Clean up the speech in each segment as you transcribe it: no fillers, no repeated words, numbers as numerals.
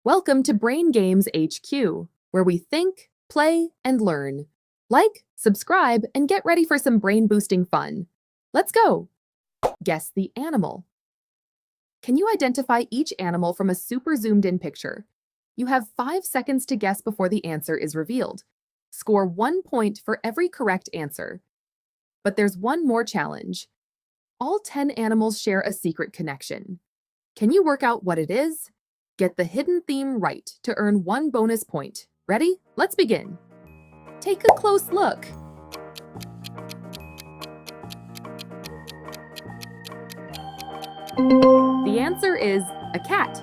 Welcome to Brain Games HQ, where we think, play, and learn. Like, subscribe, and get ready for some brain-boosting fun. Let's go! Guess the animal. Can you identify each animal from a super zoomed-in picture? You have 5 seconds to guess before the answer is revealed. Score 1 point for every correct answer. But there's one more challenge. All 10 animals share a secret connection. Can you work out what it is? Get the hidden theme right to earn 1 bonus point. Ready? Let's begin. Take a close look. The answer is a cat.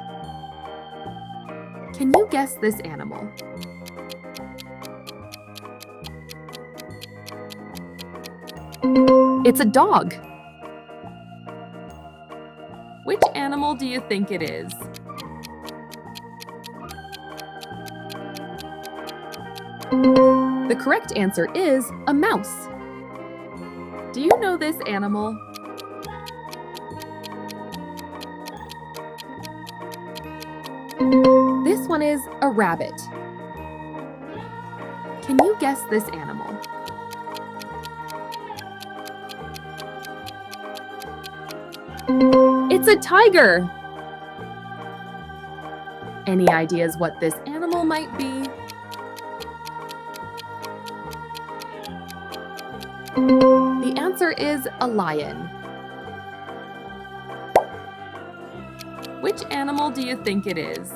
Can you guess this animal? It's a dog. Which animal do you think it is? The correct answer is a mouse. Do you know this animal? This one is a rabbit. Can you guess this animal? It's a tiger. Any ideas what this animal might be? The answer is a lion. Which animal do you think it is?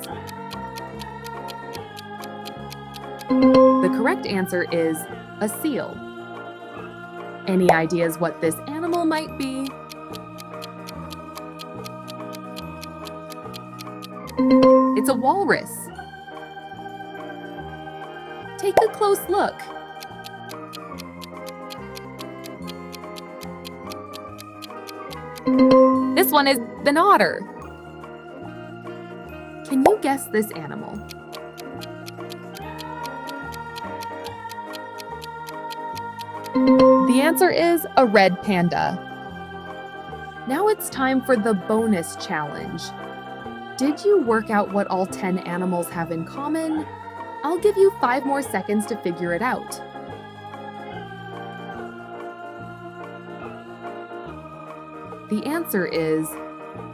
The correct answer is a seal. Any ideas what this animal might be? It's a walrus. Take a close look. This one is an otter. Can you guess this animal? The answer is a red panda. Now it's time for the bonus challenge. Did you work out what all 10 animals have in common? I'll give you 5 more seconds to figure it out. The answer is,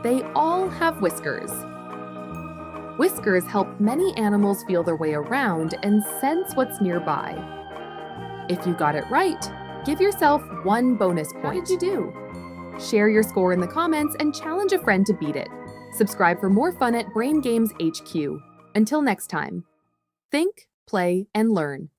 they all have whiskers. Whiskers help many animals feel their way around and sense what's nearby. If you got it right, give yourself 1 bonus point. How did you do? Share your score in the comments and challenge a friend to beat it. Subscribe for more fun at Brain Games HQ. Until next time, think, play, and learn.